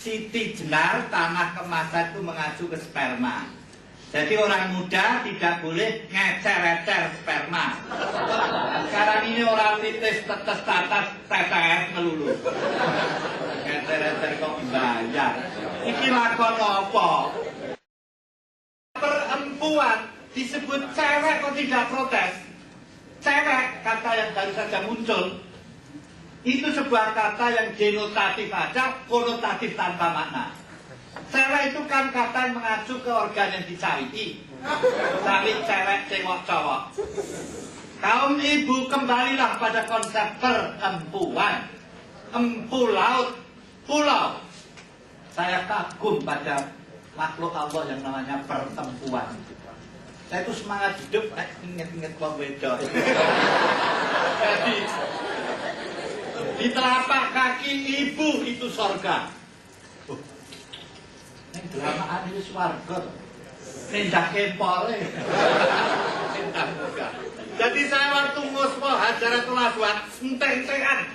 Siti Jenar tanah kemasan itu mengacu ke sperma. Jadi orang muda tidak boleh ngecer-ecer sperma. Sekarang ini orang litis tetes tatas TTS melulu. Ngecer-ecer kok dibayar. Ini lakon apa? Perempuan disebut cewek kok tidak protes. Cewek, kata yang baru saja muncul, itu sebuah kata yang denotatif aja, konotatif tanpa makna. Cewek itu kan kata yang mengacu ke organ yang dicari. Cari cewek, tengok cowok. Kaum ibu kembalilah pada konsep perempuan. Empu laut, pulau. Saya kagum pada makhluk Allah yang namanya perempuan. Saya itu semangat hidup, inget-inget wong wedok. Jadi di telapak kaki ibu itu sorga. Ini delamaan ini swarga. Nendak kempole. Nendak muka. Jadi saya waktu ngusmo Hajaratul Aswad, entek-entekan.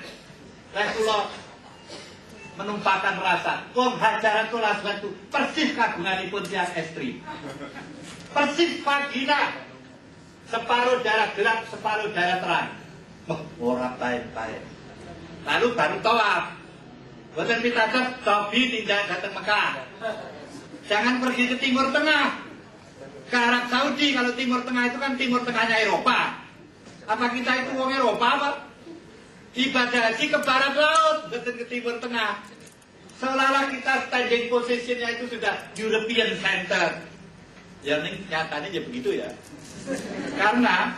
Saya kula menumpahkan rasa. Wong Hajaratul Aswad itu persis kagunganipun tiang estri. Persis vagina. Separuh darah gelap, separuh darah terang. Ora pae-pae. Lalu baru tawaf. Boten pitados Tobi tindak datang Mekah. Jangan pergi ke Timur Tengah. Ke Arab Saudi, kalau Timur Tengah itu kan Timur Tengahnya Eropa. Apa kita itu wong Eropa apa? Ibadah haji ke barat laut, boten ke Timur Tengah. Seolah-olah kita standing positionnya itu sudah European Center. Ya ini nyatanya ya begitu ya. Karena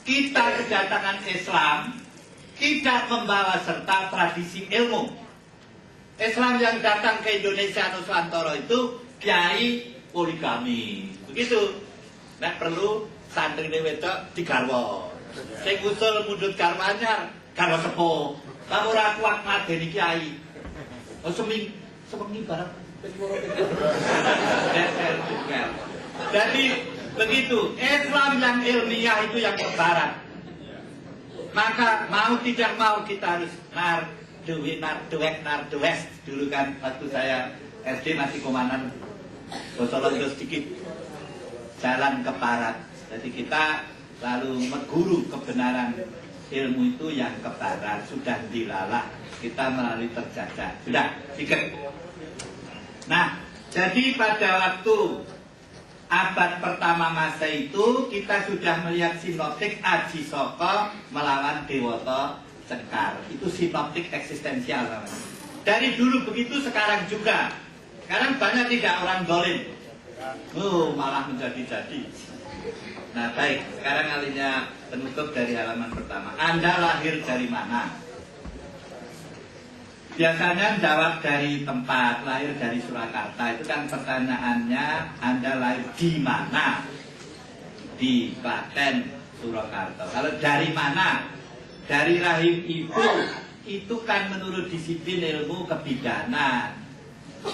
kita kedatangan Islam tidak membawa serta tradisi ilmu. Islam yang datang ke Indonesia Nusantara itu kiai poligami. Begitu. Nek perlu santri wedok digarwa. Sing usul mundut garwanya garwa sepuh. Lah ora kuat madeni kiai. Semengi barang jadi begitu. Islam yang ilmiah itu yang ke barat. Maka mau tidak mau kita harus West dulu kan waktu saya SD masih komandan Bosolon sedikit jalan ke barat. Jadi kita lalu mengguru kebenaran ilmu itu yang ke barat. Sudah dilalah kita melalui terjajah. Sudah sikit. Nah, jadi pada waktu abad pertama Masehi itu kita sudah melihat sinoptik Aji Saka melawan Dewata Cekar. Itu sinoptik eksistensial namanya. Dari dulu begitu, sekarang juga. Sekarang banyak tidak orang dolim. Malah menjadi-jadi. Nah baik, sekarang alinya penutup dari halaman pertama. Anda lahir dari mana? Biasanya jawab dari tempat, lahir dari Surakarta. Itu kan pertanyaannya, Anda lahir di mana? Di Klaten, Surakarta. Kalau dari mana? Dari rahim ibu. Itu kan menurut disiplin ilmu kebidanan.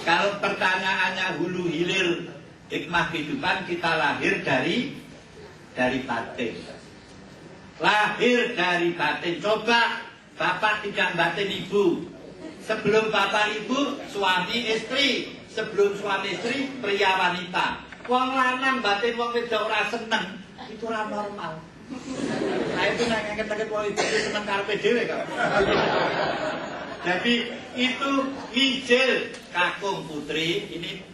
Kalau pertanyaannya hulu hilir hikmah kehidupan, kita lahir dari batin. Lahir dari batin. Coba bapak tidak batin ibu. Sebelum bapak ibu, suami istri. Sebelum suami istri, pria wanita. Wong lanang batin wong wedok ora seneng, itu ora normal. Nah itu ngeket-ngeket wong itu seneng karepe dhewe kok. Jadi itu mijil kakung putri. Ini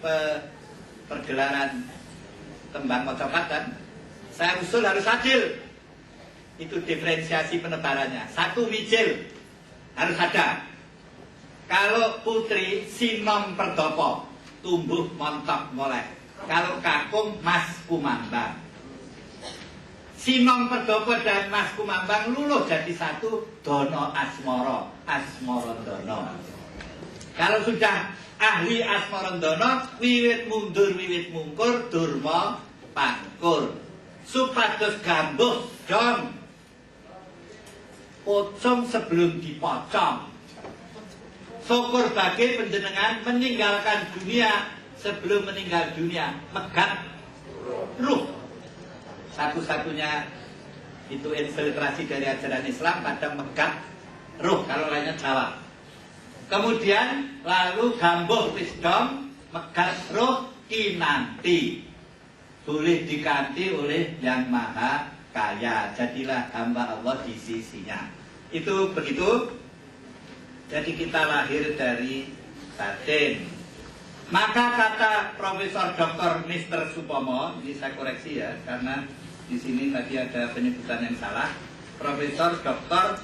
pergelaran tembang mocopat kan. Saya usul harus adil. Itu diferensiasi penebarannya. Satu mijil harus ada. Kalau putri sinom perdopo, tumbuh montok moleh. Kalau kakung mas kumambang. Sinom perdopo dan mas kumambang luluh jadi satu, dono asmoro, asmorondono. Kalau sudah ahli asmorondono, wiwit mundur wiwit mungkur, durma pangkur. Supados gambuh dong. Pocong sebelum dipocong. Syukur bagi penjenengan meninggalkan dunia sebelum meninggal dunia, megat ruh. Satu-satunya itu infiltrasi dari ajaran Islam pada megat ruh, kalau lainnya jawab. Kemudian lalu gambuh wisdom, megat roh kinanti. Boleh diganti oleh yang maha kaya. Jadilah hamba Allah di sisinya. Itu begitu. Jadi kita lahir dari batin. Maka kata Profesor Dr. Mr. Supomo, ini saya koreksi ya, karena di sini tadi ada penyebutan yang salah. Profesor Dr.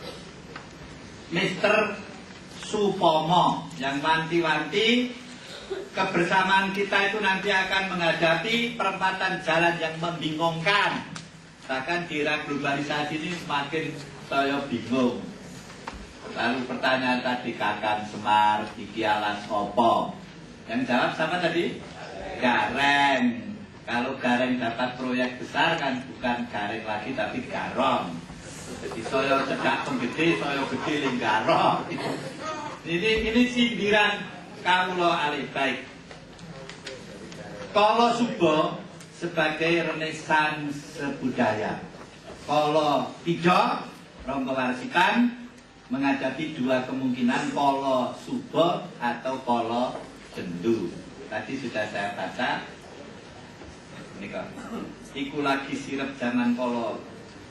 Mr. Supomo yang wanti-wanti kebersamaan kita itu nanti akan menghadapi perempatan jalan yang membingungkan. Bahkan di era globalisasi ini semakin saya bingung. Lalu pertanyaan tadi Kakan Semar, Kiki Alas Opo. Yang jawab sama tadi? Gareng. Kalau Gareng dapat proyek besar kan bukan Gareng lagi tapi Garong. Jadi saya cedak penggede, saya gede ning Garong. Ini sindiran kawula alih baik. Kala Suba sebagai renesans budaya. Kala Pida Rangga Warsitan menghadapi dua kemungkinan Kala Suba atau Kala Jendu. Tadi sudah saya baca. Ini kok. Iku lagi sirep zaman Kala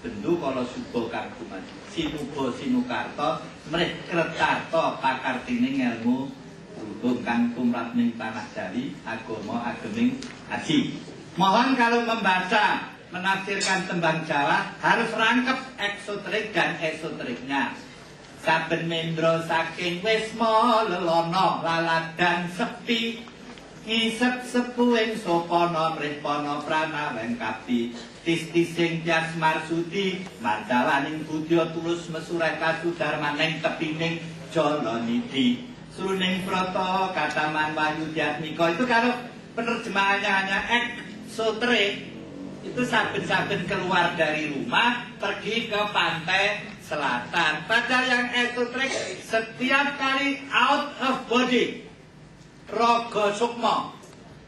Jendu, Kala Suba kagungan Sinuba Sinukarta mrih Kretarta pakartining ilmu rubung kang tumrap ning tanah Jawi agama ageming aji. Mohon kalau membaca menafsirkan tembang Jawa harus rangkep eksoterik dan esoteriknya. Saben mendra saking wisma lelono laladan sepi ngisep sepuing sopana mripana prana lengkapi tis-tising tias marsudi mardawaning budya tulus mesureh kasudarmaning tepining jana nidi suruning prata kataman wahyu diatmika. Itu kalau penerjemahannya hanya eksoterik itu saben-saben keluar dari rumah pergi ke pantai selatan. Padahal yang esoterik setiap kali out of body, raga sukma,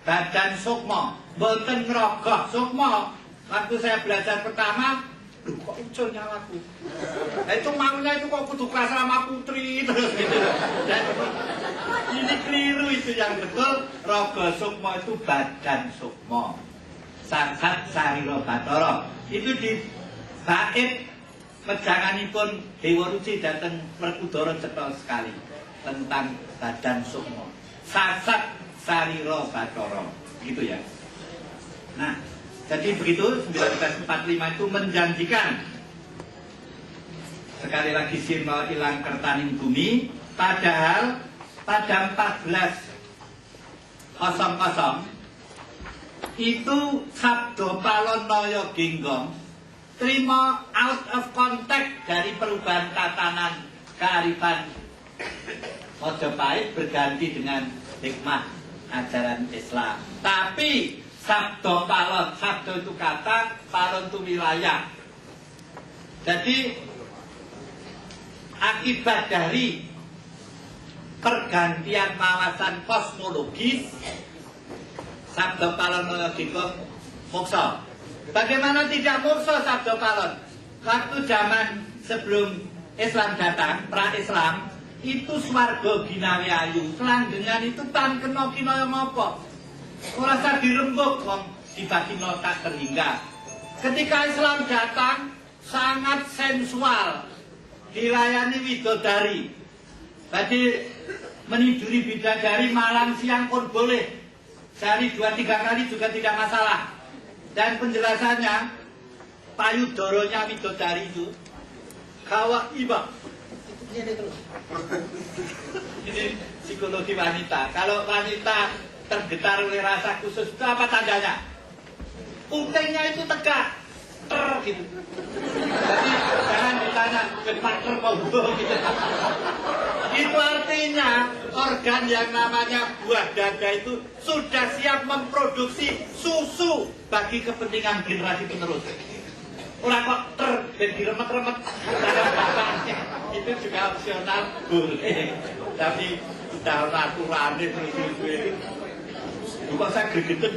badan sukma, boten raga sukma. Waktu saya belajar pertama, loh kok ucul nyawaku. Nah, itu maunya itu kok kudu sama putri terus gitu. Dan ini keliru, itu yang betul raga sukma itu badan sukma. Satsat sarira batara. Itu di bait pejanganipun Dewa Ruci dateng Werkudara cetha sekali tentang badan sukma. Satsat sarira batara. Gitu ya. Nah, jadi begitu 1945 itu menjanjikan sekali lagi sirna ilang kertaning bumi. Padahal pada 1400 itu Sabdo Palonaya Genggong terima out of contact dari perubahan tatanan kearifan Majapahit berganti dengan hikmah ajaran Islam. Tapi Sabdo Palon, Sabdo itu kata, Palon itu wilayah. Jadi akibat dari pergantian wawasan kosmologis, Sabdo Palon Genggong moksa. Bagaimana tidak moksa Sabdo Palon? Waktu zaman sebelum Islam datang, pra-Islam, itu swarga ginawi ayu. Selanggengan itu tan kena kina yang apa? Ora usah dirembuk wong dibagi tak terhingga. Ketika Islam datang sangat sensual, dilayani widodari. Jadi meniduri bidadari malam siang pun boleh. Sehari 2-3 kali juga tidak masalah. Dan penjelasannya payudoronya widodari itu kawa iba. Ini psikologi wanita. Kalau wanita tergetar oleh rasa khusus itu apa tandanya? Putingnya itu tegak, gitu. Jadi jangan ditanya getar mau gitu. Itu artinya organ yang namanya buah dada itu sudah siap memproduksi susu bagi kepentingan generasi penerus. Orang kok dan diremet-remet dalam bapaknya. Itu juga opsional boleh. Tapi sudah naturalnya terus-terus. Kok saya gregetan.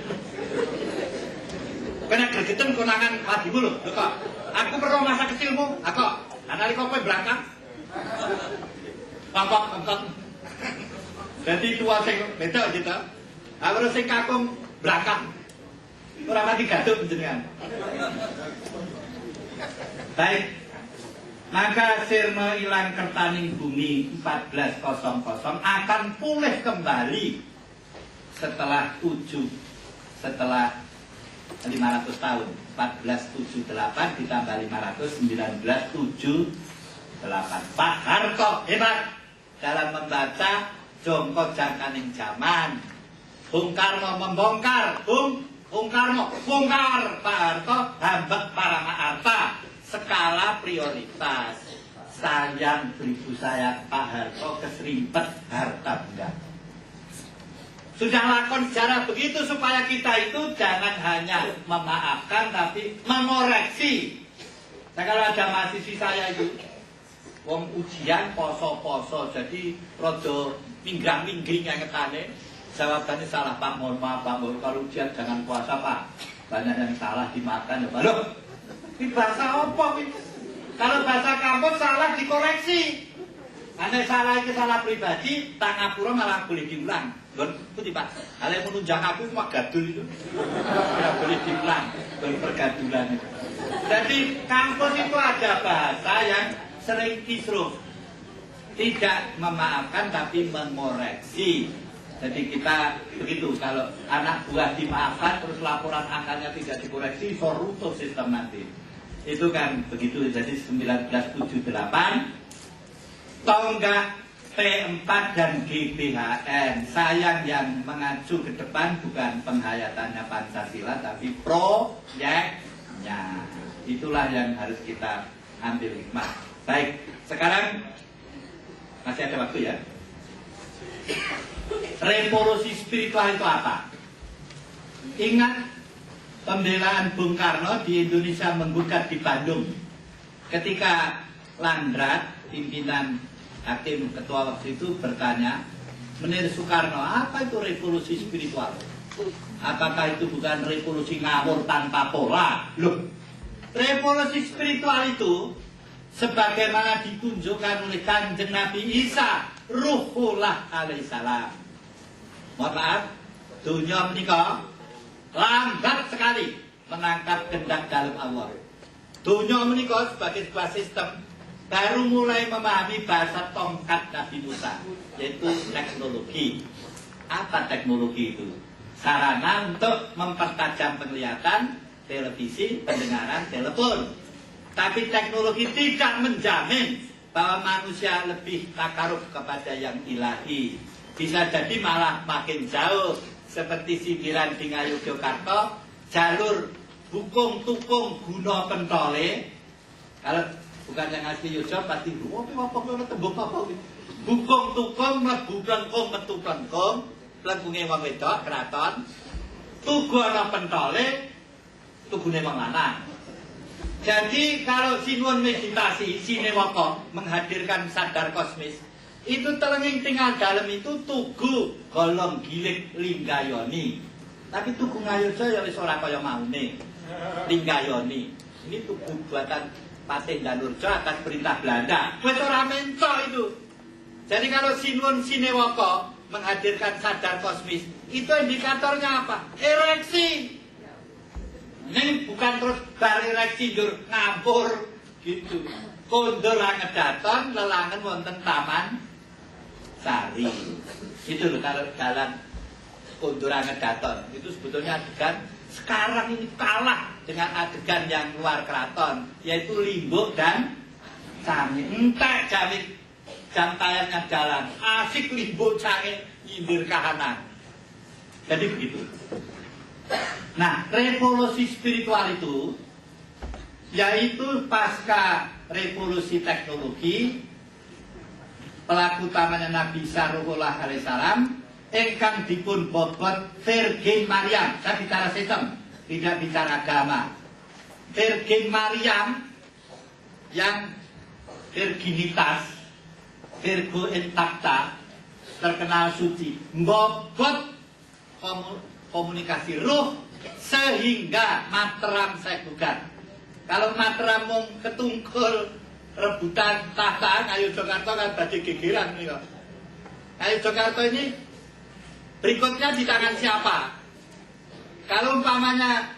Kena gregetan konangan padimu lho, kok. Aku perlu masa kecilmu, kok. Nalika kowe berangkat. Pangkok. Jadi tua sing beda gitu. Kalau sing kakung belakang, ora mati gaduk jenengan. Baik, maka sirna ilang kertaning bumi 1400 akan pulih kembali setelah 500 tahun. 1478 ditambah 500 1978. Pak Harto hebat dalam membaca jongkok jangkaning zaman. Bung Karno membongkar, Bung Karno bongkar, Pak Harto hambek Paramaharta. Skala prioritas. Sayang beribu saya Pak Harto keserimpet harta benda. Sudah lakon sejarah begitu supaya kita itu jangan hanya memaafkan tapi mengoreksi. Nah, kalau ada mahasiswi saya itu wong ujian poso-poso jadi rodo minggrang-minggring yang ngetane, jawabannya salah Pak, mohon maaf Pak, kalau ujian jangan puasa Pak, banyak yang salah dimakan ya Pak. Loh, ini bahasa apa ini? Kalau bahasa kampus salah dikoreksi. Anda salah itu salah pribadi, tak ngapura malah boleh diulang. Gon, itu Pak, hal yang menunjang aku cuma gadul itu. Tidak boleh diulang, pergadulan itu. Jadi kampus itu ada bahasa yang sering kisruh. Tidak memaafkan tapi mengoreksi. Jadi kita begitu, kalau anak buah dimaafkan terus laporan angkanya tidak dikoreksi, soruto sistem nanti. Itu kan begitu, jadi 1978 tonggak P4 dan GBHN. Sayang yang mengacu ke depan bukan penghayatannya Pancasila tapi proyeknya. Itulah yang harus kita ambil hikmah. Baik, sekarang masih ada waktu ya. Revolusi spiritual itu apa? Ingat pembelaan Bung Karno di Indonesia menggugat di Bandung ketika Landrat, pimpinan hakim ketua waktu itu bertanya, Menir Soekarno, apa itu revolusi spiritual? Apakah itu bukan revolusi ngawur tanpa pola? Loh, revolusi spiritual itu sebagaimana ditunjukkan oleh Kanjeng Nabi Isa Ruhullah alaihissalam. Mohon maaf, dunia menikah lambat sekali menangkap kehendak dalam Allah. Dunia menikah sebagai sebuah sistem baru mulai memahami bahasa tongkat Nabi Musa, yaitu teknologi. Apa teknologi itu? Sarana untuk mempertajam penglihatan, televisi, pendengaran, telepon. Tapi teknologi tidak menjamin bahwa manusia lebih takarub kepada yang ilahi. Bisa jadi malah makin jauh. Seperti sindiran di Ngayogyakarta, jalur bukung tukung guna pentole. Kalau bukan yang asli Yogyakarta pasti apa tembok apa bukung tukung mlebu plengkung metu plengkung, plengkunge wong wedok keraton, tugu ana pentole, tugune wong lanang. Jadi kalau sinuwun meditasi sinewaka menghadirkan sadar kosmis, itu telenging tinggal dalam itu tugu golong gilik linggayoni. Tapi tugu Ngayogyakarta ya wis ora kaya maune. Linggayoni. Ini tugu buatan Patih Danurjo atas perintah Belanda. Wis ora menco itu. Jadi kalau sinuwun sinewaka menghadirkan sadar kosmis, itu indikatornya apa? Ereksi. Ini bukan terus bar ereksi njur ngampur gitu. Kondur angedaton lelangan wonten Taman Sari. Itu loh kalau dalam kondur angedaton itu sebetulnya adegan sekarang ini kalah dengan adegan yang luar keraton, yaitu Limbuk dan Cangin. Entek Jamit jam tayangnya jalan, asik Limbuk Cangin nyindir kahanan. Jadi begitu. Nah, revolusi spiritual itu yaitu pasca revolusi teknologi, pelaku utamanya Nabi Saruhullah alaihissalam, engkang dipun bobot Virgin Maryam. Saya bicara sistem, tidak bicara agama. Virgin Maryam yang virginitas, Virgo intacta, terkenal suci, bobot komunikasi ruh sehingga Mataram saya gugat. Kalau Mataram mung ketungkul rebutan tahta Ngayogyakarta kan badhe gegeran nika. Ngayogyakarta ini berikutnya di tangan siapa? Kalau umpamanya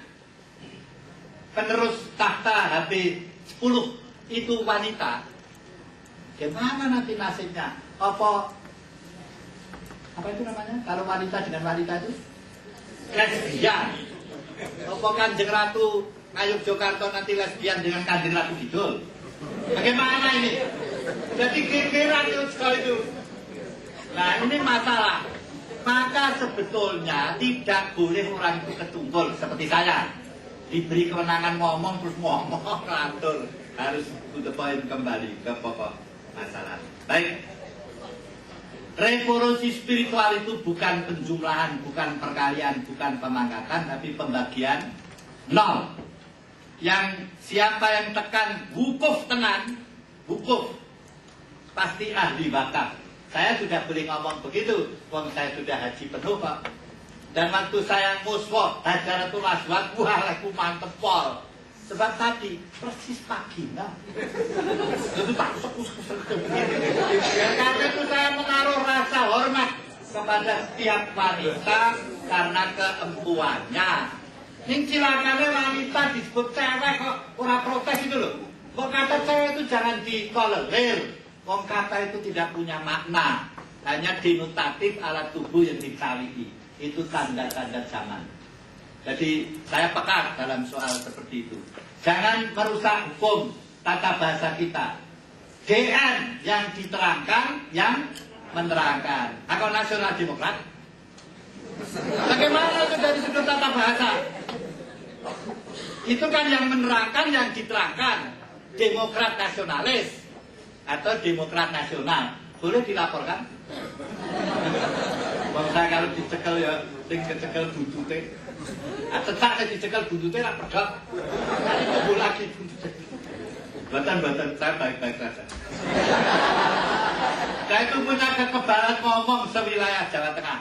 penerus tahta HP 10 itu wanita, gimana nanti nasibnya? Apa itu namanya? Kalau wanita dengan wanita itu lesbian. Apa Kanjeng Ratu Ngayogyakarta nanti lesbian dengan Kanjeng Ratu Kidul? Bagaimana ini? Jadi gegeran itu. Nah ini masalah. Maka sebetulnya tidak boleh orang itu ketunggul seperti saya. Diberi kewenangan ngomong terus ngomong ngatur. Harus to the point, kembali ke pokok masalah. Baik. Revolusi spiritual itu bukan penjumlahan, bukan perkalian, bukan pemangkatan, tapi pembagian nol. Yang siapa yang tekan wukuf tenan, wukuf pasti ahli wakaf. Saya sudah boleh ngomong begitu, wong saya sudah haji penuh Pak. Dan waktu saya muswah Hajaratul Aswad, wah aku mantep pol. Sebab tadi persis pagi, nah. Itu tak karena itu saya menaruh rasa hormat kepada setiap wanita karena keempuannya. Yang silakannya wanita disebut cewek kok orang protes itu loh. Kok kata cewek itu jangan ditolerir. Kok kata itu tidak punya makna. Hanya denotatif alat tubuh yang dicawiki. Itu tanda-tanda zaman. Jadi saya peka dalam soal seperti itu. Jangan merusak hukum tata bahasa kita. DN yang diterangkan, yang menerangkan. Aku nasional demokrat. Bagaimana itu dari sudut tata bahasa? Itu kan yang menerangkan, yang diterangkan. Demokrat nasionalis atau demokrat nasional. Boleh dilaporkan? Bang saya kalau dicekel ya, sing kecekel buntute. Tetap saya dicekel buntute lah pedok. Nanti kebul lagi buntute. Batan-batan saya baik-baik saja. Saya itu punya kekebalan ngomong sewilayah Jawa Tengah.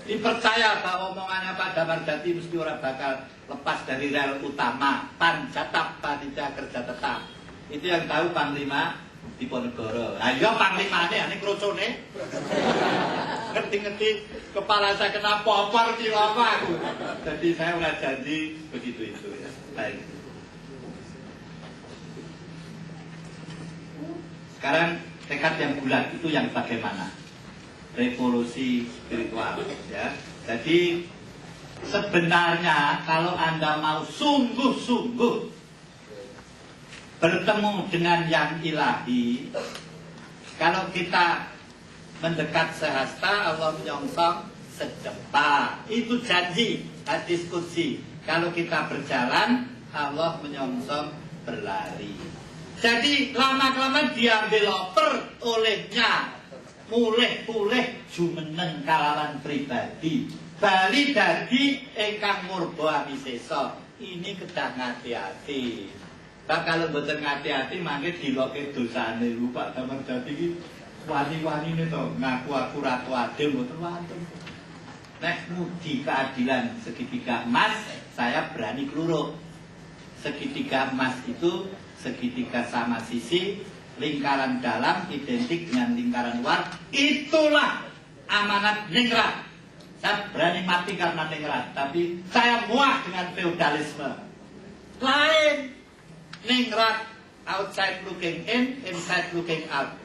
Dipercaya bahwa omongannya Pak Damar Jati mesti orang bakal lepas dari rel utama. Panjatap, panitia kerja tetap. Itu yang tahu Panglima Diponegoro. Nah iya Panglimanya, ini krocone. Ngerti-ngerti kepala saya kena popor kilo apa aku. Jadi saya udah janji begitu itu ya. Baik. Sekarang tekad yang bulat itu yang bagaimana? Revolusi spiritual ya. Jadi sebenarnya kalau Anda mau sungguh-sungguh bertemu dengan yang ilahi, kalau kita mendekat sehasta, Allah menyongsong sejepah. Itu janji hadis qudsi. Kalau kita berjalan, Allah menyongsong berlari. Jadi lama-kelamaan diambil loper olehnya. Mulih-pulih jumeneng kalawan pribadi. Bali dadi ingkang murba amisesa. Ini kedah ngati-hati. Pak kalau mboten ngati-hati mangke diloke dosane lu Pak Damar Jati iki wani-wanine to ngaku aku ratu adil mboten wonten. Nek muji keadilan segitiga emas, saya berani keluruk. Segitiga emas itu segitiga sama sisi, lingkaran dalam identik dengan lingkaran luar. Itulah amanat ningrat. Saya berani mati karena ningrat, tapi saya muak dengan feodalisme. Lain. Ningrat, outside looking in, inside looking out.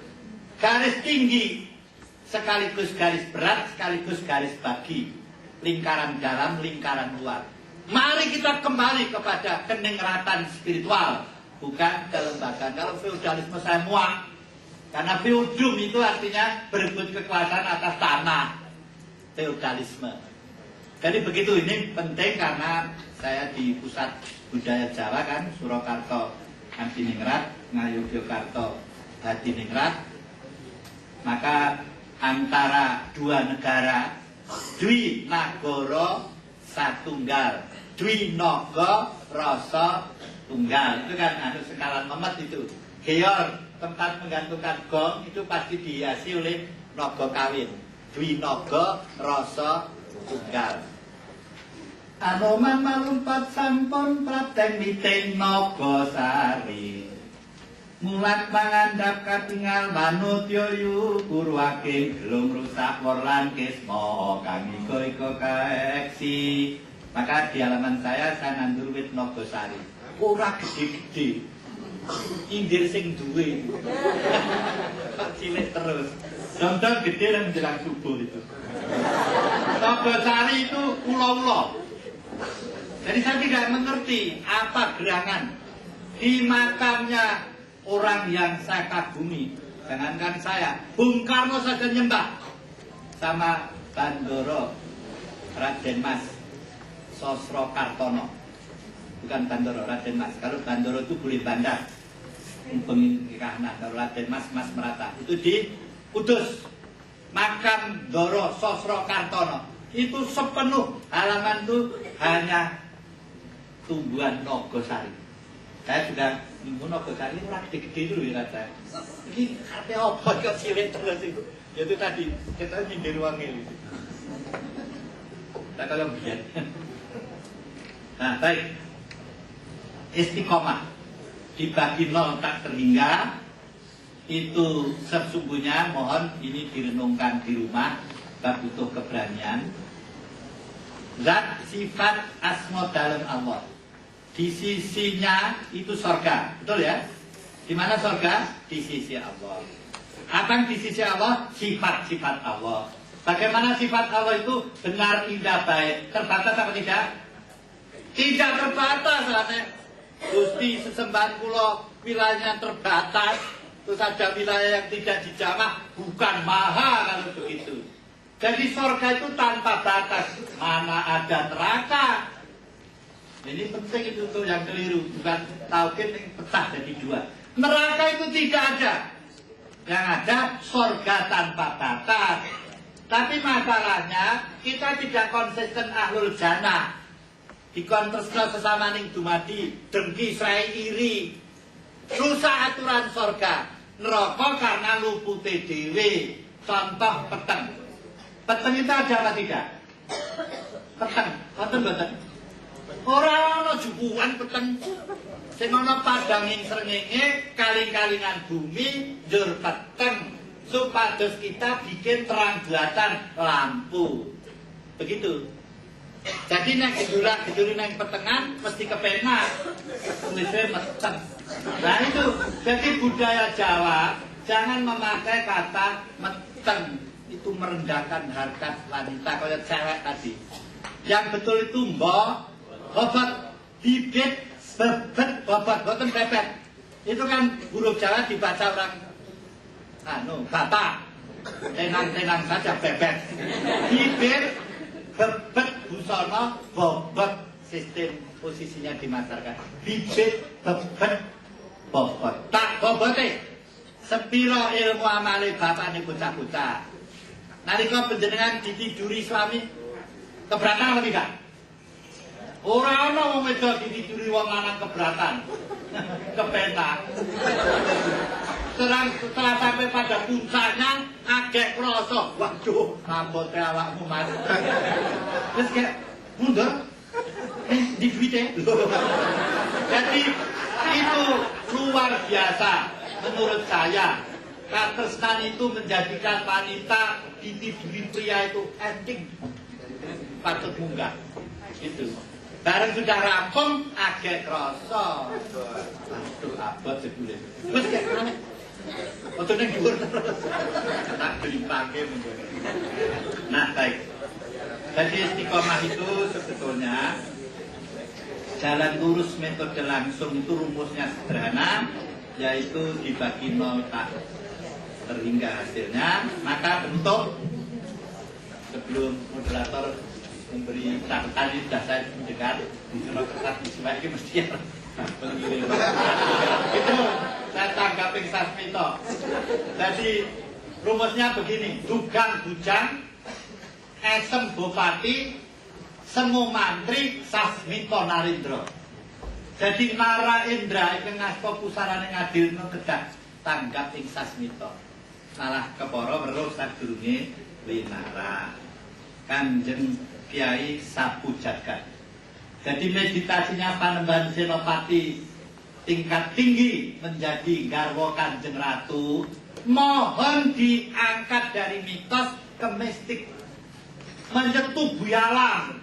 Garis tinggi sekaligus garis berat, sekaligus garis bagi. Lingkaran dalam, lingkaran luar. Mari kita kembali kepada keningratan spiritual, bukan kelembagaan. Kalau feodalisme saya muak, karena feudum itu artinya berebut kekuasaan atas tanah. Feodalisme. Jadi begitu, ini penting karena saya di pusat budaya Jawa kan, Surakarta Hadiningrat, Ngayogyakarta Hadiningrat. Maka antara dua negara, Dwi Nagara Satunggal, Dwi Naga Rasa Tunggal. Itu kan sekalan memet itu. Geor, tempat menggantungkan gong itu pasti dihiasi oleh naga kawin. Dwi Naga Rasa Tunggal. Anoman malumpat sampun prateng miting Nagasari. Mulat mangandhap katingal manut yoyu kurwake gelung rusak worlan kesmo kang iko kaeksi. Maka di halaman saya nandur wit nogosari. Ora gede-gede. Indir sing duwe. Cilik terus. Contoh gede dan menjelang subuh itu. Nogosari itu pulau-pulau. Jadi saya tidak mengerti apa gerangan di makamnya orang yang saya kagumi. Jangankan saya, Bung Karno saja nyembah sama Bandoro Raden Mas Sosro Kartono. Bukan Bandoro, Raden Mas. Kalau Bandoro itu boleh bandar. Umpengin kahna. Kalau Raden Mas, Mas Merata. Itu di Kudus. Makam Doro Sosro Kartono. Itu sepenuh halaman itu hanya tumbuhan nogosari. Saya sudah minggu nogosari orang gede-gede dulu ya saya. Ini artinya apa kok cilik terus itu? Itu tadi kita nyindir wangil itu. Kita kalau biar. Nah baik. Istiqomah dibagi 0 tak terhingga. Itu sesungguhnya mohon ini direnungkan di rumah. Kita butuh keberanian. Zat sifat asma dalam Allah. Di sisinya itu sorga, betul ya? Di mana sorga? Di sisi Allah. Apa di sisi Allah? Sifat-sifat Allah. Bagaimana sifat Allah itu benar, indah, baik? Terbatas apa tidak? Tidak terbatas. Gusti sesembahan kula wilayahnya terbatas. Itu saja wilayah yang tidak dijamah bukan maha kalau begitu. Jadi sorga itu tanpa batas. Mana ada neraka? Ini penting itu tuh yang keliru. Bukan tauhid yang pecah jadi 2. Neraka itu tidak ada. Yang ada sorga tanpa batas. Tapi masalahnya kita tidak konsisten ahlul jannah. Dikontesno sesama ning dumadi, dengki serai iri. Rusak aturan sorga. Neraka karena lupute dhewe. Contoh peteng. Peteng itu ada apa tidak? Peteng, boten. Ora ana jupuan peteng. Sing ana padanging srengenge, kaling-kalingan bumi njur peteng supados kita bikin terang buatan lampu. Begitu. Jadi nek gedulak-geduli nang petengan mesti kepenak. Tulisnya meteng. Nah itu, jadi budaya Jawa jangan memakai kata meteng. Itu merendahkan harkat wanita kayak cewek tadi. Yang betul itu mbok, bobot, bibit, bebet, bobot, boten bebet. Itu kan huruf Jawa dibaca orang bapak. Tenang-tenang saja bebet. Bibit, bebet, busana, bobot, sistem posisinya di masyarakat. Bibit, bebet, bobot. Tak bobote. Sepiro ilmu amale bapakne bocah-bocah. Nalika panjenengan ditiduri suami keberatan apa tidak? Ora ana wong wedok ditiduri wong lanang keberatan. Kepenak. Setelah sampai pada puncaknya agak krasa, waduh, rambote awakmu Mas. Terus kayak mundur. Di duite. Jadi itu luar biasa menurut saya. Katresnan itu menjadikan wanita ditiduri pria itu ending patut munggah gitu. Bareng sudah rampung agak kroso. Aduh abot sebule. Wis kayak aneh. Foto ning dhuwur terus. Tak dipake mundur. Nah, baik. Jadi istiqomah itu sebetulnya jalan lurus metode langsung itu rumusnya sederhana, yaitu dibagi 0 tak terhingga hasilnya. Maka bentuk sebelum moderator memberi catatan ini sudah saya mendengar di sono kertas visual ini mesti ya pengirim itu saya tanggap Sasmito. Jadi rumusnya begini: dugang bujang, esem bupati, semu mantri, Sasmito narindra. Jadi Nara Indra itu ngasto pusarane ngadilno kedah tanggap ing Sasmito. Salah keporo weruh sadurunge winara. Kanjeng Kiai Sapu Jagat. Jadi meditasinya Panembahan Senopati tingkat tinggi menjadi garwa Kanjeng Ratu, mohon diangkat dari mitos ke mistik, menyetubuhi alam.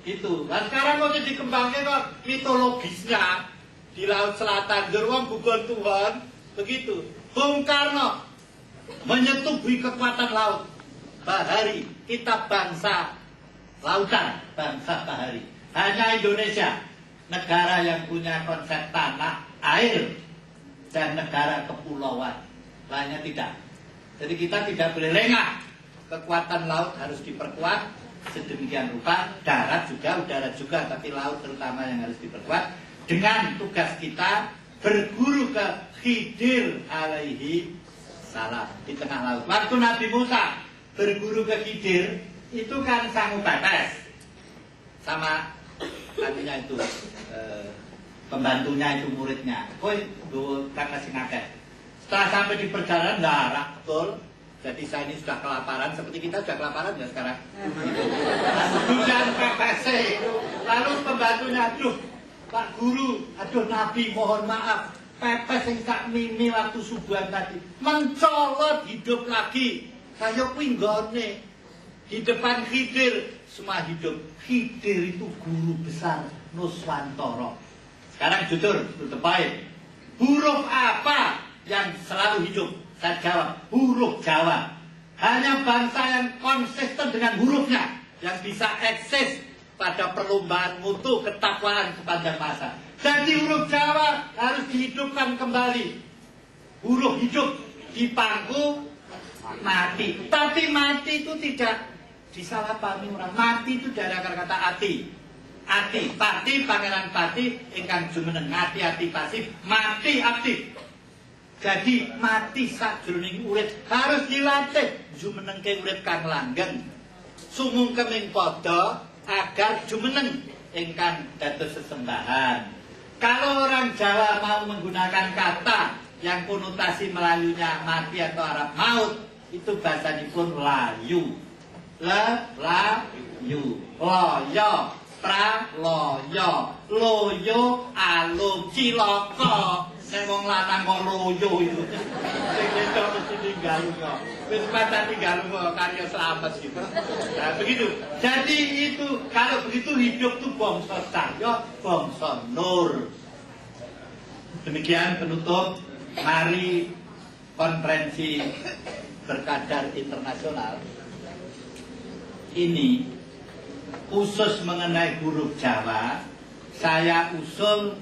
Itu. Dan sekarang mau dikembangkan kok mitologisnya di Laut Selatan, Jerwong gugon Tuhan, begitu. Bung Karno menyetubuhi kekuatan laut. Bahari, kita bangsa lautan, bangsa bahari. Hanya Indonesia, negara yang punya konsep tanah, air, dan negara kepulauan. Lainnya tidak. Jadi kita tidak boleh lengah. Kekuatan laut harus diperkuat sedemikian rupa, darat juga, udara juga, tapi laut terutama yang harus diperkuat. Dengan tugas kita berguru ke Khidir alaihi salam di tengah laut. Waktu Nabi Musa berguru ke Khidir, itu kan sangu pepes sama kakinya itu pembantunya itu muridnya. Koi do kakak sinakeh. Setelah sampai di perjalanan darat betul. Jadi saya ini sudah kelaparan, seperti kita sudah kelaparan ya sekarang. Hujan pepes itu. Lalu pembantunya, aduh Pak Guru, aduh Nabi mohon maaf, pepes yang tak mimi waktu subuhan tadi mencolot hidup lagi. Kayak pinggone di depan Khidir, semua hidup. Khidir itu guru besar Nuswantoro. Sekarang jujur, tutup baik. Huruf apa yang selalu hidup? Saya jawab, huruf Jawa. Hanya bangsa yang konsisten dengan hurufnya yang bisa eksis pada perlombaan mutu ketakwaan sepanjang masa. Jadi huruf Jawa harus dihidupkan kembali. Huruf hidup dipangku mati. Tapi mati itu tidak disalahpahami orang. Mati itu dari akar kata ati. Ati, pati, pangeran pati, ingkang jumeneng ati pasif, mati aktif. Jadi mati sajroning urip harus dilatih jumenengke urip kang langgeng. Sumung keming padha agar jumeneng ingkang dados sesembahan. Kalau orang Jawa mau menggunakan kata yang konotasi Melayunya mati atau Arab maut, itu bahasanipun layu. Layu. Loyo, praloyo, loyo, alum, cilaka. Nek wong lanang kok loyo itu. Sing wedok mesti tinggal kok. Wis pancen tinggal kok karya selamat gitu. Nah, begitu. Jadi itu kalau begitu hidup tuh bangsa cahya, bangsa nur. Demikian penutup mari konferensi berkadar internasional ini khusus mengenai huruf Jawa. Saya usul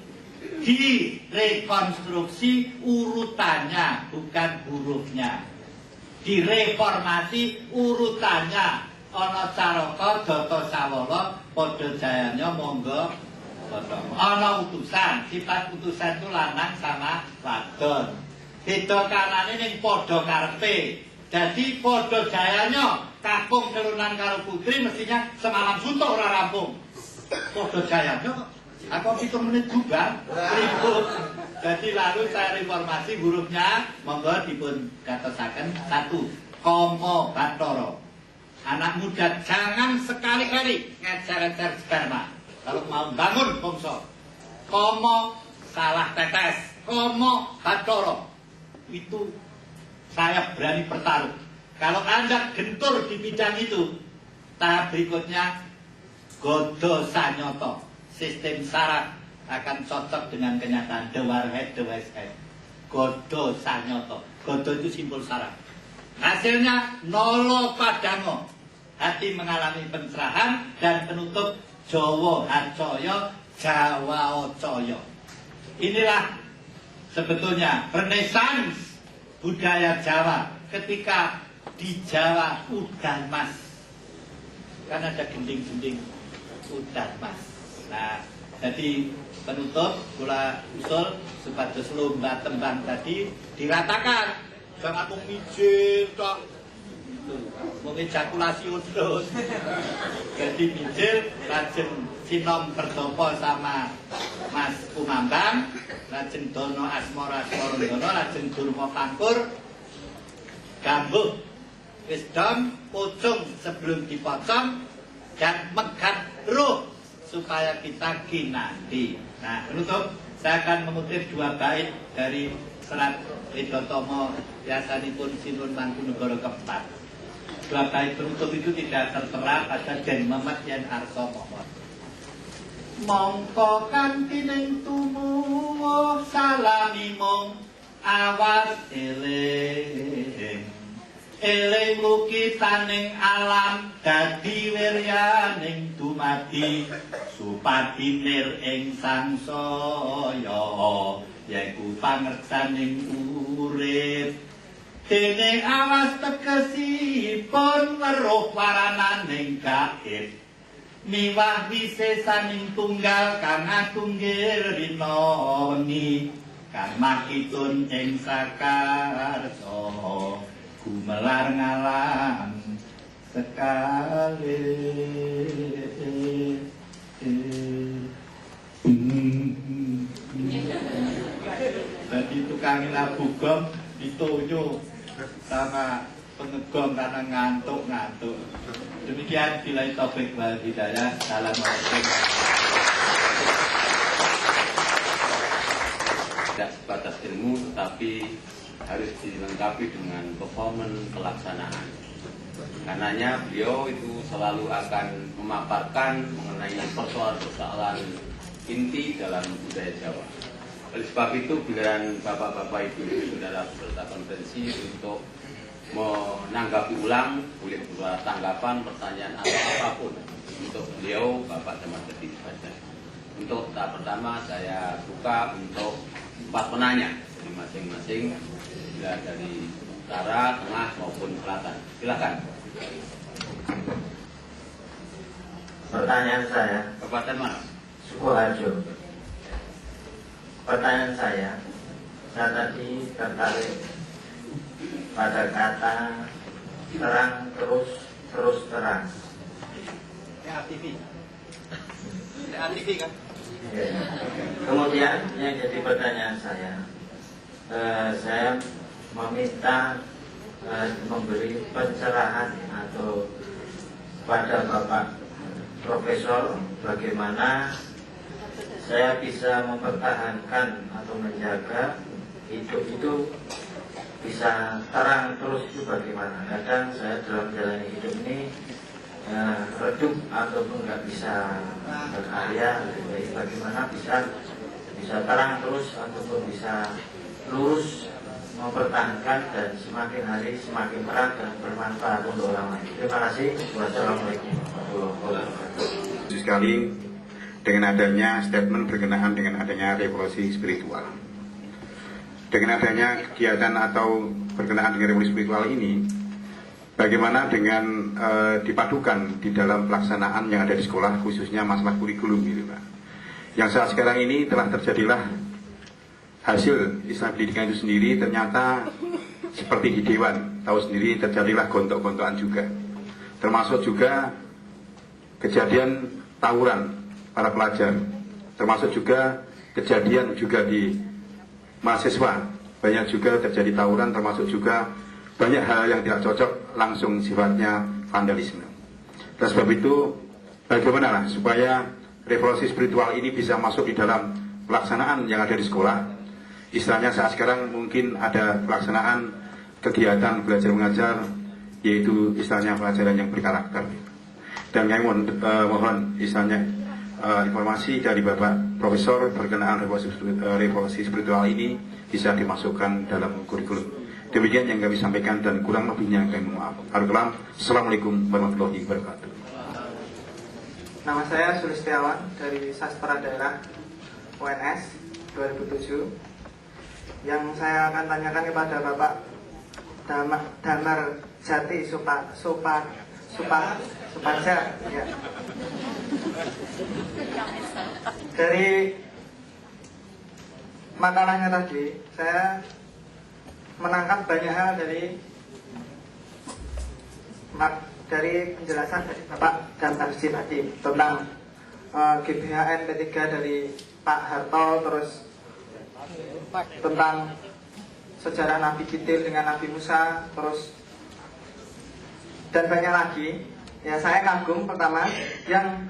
direkonstruksi urutannya, bukan hurufnya. Direformasi urutannya. Ana Caraka, Data Sawala, padha jayanya monggo padha. Ana utusan, sifat utusan itu lanang sama wadon. Beda kanane ning padha karepe. Jadi padha jayanya kakung kelunan karo putri mestinya semalam suntuk ora rampung. Padha jayanya kok aku 7 menit juga ribut. Jadi lalu saya reformasi hurufnya, monggo dipun gatosaken. 1. Kama Bathara. Anak muda jangan sekali-kali ngecer-ngecer sperma. Kalau mau bangun bangsa. Kama salah tetes. Kama Bathara. Itu saya berani bertaruh. Kalau Anda gentur di bidang itu, tahap berikutnya Godo Sanyoto. Sistem syarat akan cocok dengan kenyataan. The warhead, the wise head. Godo Sanyoto. Godo itu simbol syarat. Hasilnya nolo padango. Hati mengalami pencerahan dan penutup Jawa Harcaya, Jawa Ocaya. Inilah sebetulnya renaissance budaya Jawa ketika di Jawa udan mas. Kan ada gending-gending udan mas. Nah, jadi penutup kula usul supados lomba tembang tadi diratakan. Jangan mung mijil tok. Itu, mung ejakulasi terus. Jadi mijil lajeng sinom bertopo sama Mas Kumambang, lajeng Dono Asmara Asmarandono, lajeng Durma Pangkur, gambuh wisdom pucung sebelum dipotong dan megat ruh supaya kita kinanti. Nah, penutup Saya akan mengutip 2 bait dari serat Widotomo Yasanipun Sinun Mangkunegara keempat. 2 bait penutup itu tidak tertera pada Den Mamet Yen Arso Momot. Mongko kanthi ning tumuwuh salami mung awas eling eling lukitaning alam dadi wiryaning dumadi supadinir ing sangsaya yaiku pangersaning urip dene awas tegesipun weruh warananing gaib miwah wisesaning tunggal kang atunggil rinoni kang makitun ing sakarsa gumelar ngalam sekali. Jadi tukang labu gom ditunjuk sama pengegom karena ngantuk-ngantuk. Demikian bila topik wal hidayah. Assalamualaikum. Tidak sebatas ilmu, tetapi harus dilengkapi dengan performance pelaksanaan. Karenanya beliau itu selalu akan memaparkan mengenai persoalan-persoalan inti dalam budaya Jawa. Oleh sebab itu, giliran Bapak-Bapak Ibu saudara peserta konferensi untuk menanggapi ulang, boleh berupa tanggapan, pertanyaan atau apapun untuk beliau, Bapak Damar Ketik saja. Untuk tahap pertama saya buka untuk 4 penanya, jadi masing-masing dari utara, tengah maupun selatan. Silakan. Pertanyaan saya, Kabupaten mana? Sukoharjo. Pertanyaan saya tadi tertarik pada kata terang terus terang. TV kan? Kemudian yang jadi pertanyaan saya meminta memberi pencerahan atau pada Bapak Profesor bagaimana saya bisa mempertahankan atau menjaga hidup itu bisa terang terus itu bagaimana. Kadang saya dalam menjalani hidup ini redup ataupun nggak bisa berkarya. Jadi bagaimana bisa terang terus ataupun bisa lurus mempertahankan dan semakin hari semakin terang dan bermanfaat untuk orang lain. Terima kasih. Wassalamualaikum warahmatullahi wabarakatuh. Sekali dengan adanya statement berkenaan dengan adanya revolusi spiritual. Dengan adanya kegiatan atau berkenaan dengan revolusi spiritual ini, bagaimana dengan dipadukan di dalam pelaksanaan yang ada di sekolah, khususnya masalah kurikulum gitu Pak. Yang saat sekarang ini telah terjadilah hasil Islam pendidikan itu sendiri ternyata seperti di Dewan, tahu sendiri terjadilah gontok-gontokan juga. Termasuk juga kejadian tawuran para pelajar, termasuk juga kejadian juga di mahasiswa, banyak juga terjadi tawuran, termasuk juga banyak hal yang tidak cocok langsung sifatnya vandalisme. Dan sebab itu bagaimana supaya revolusi spiritual ini bisa masuk di dalam pelaksanaan yang ada di sekolah. Istilahnya saat sekarang mungkin ada pelaksanaan kegiatan belajar mengajar, yaitu istilahnya pelajaran yang berkarakter. Dan kami mohon istilahnya informasi dari Bapak Profesor berkenaan revolusi spiritual ini bisa dimasukkan dalam kurikulum. Demikian yang kami sampaikan dan kurang lebihnya kami mohon maaf. Assalamualaikum warahmatullahi wabarakatuh. Nama saya Sulistiawan dari Sastra Daerah UNS 2007. Yang saya akan tanyakan kepada Bapak Damar Jati Supanca, ya. Dari makalahnya tadi, saya menangkap banyak hal dari penjelasan dari Bapak Damar Jati tadi tentang GBHN P3 dari Pak Harto, terus tentang sejarah Nabi Khidir dengan Nabi Musa, terus dan banyak lagi. Ya, saya kagum pertama yang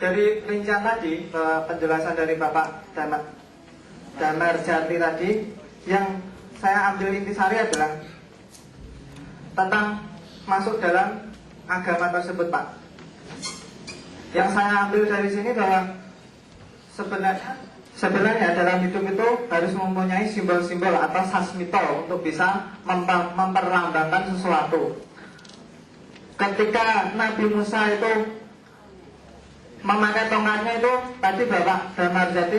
dari rincian tadi penjelasan dari Bapak Damar Jati tadi, yang saya ambil intisari adalah tentang masuk dalam agama tersebut, Pak. Yang saya ambil dari sini bahwa sebenarnya dalam hidup itu harus mempunyai simbol-simbol atau sasmito untuk bisa memperlambangkan sesuatu. Ketika Nabi Musa itu memakai tongkatnya itu, tadi Bapak Damar Jati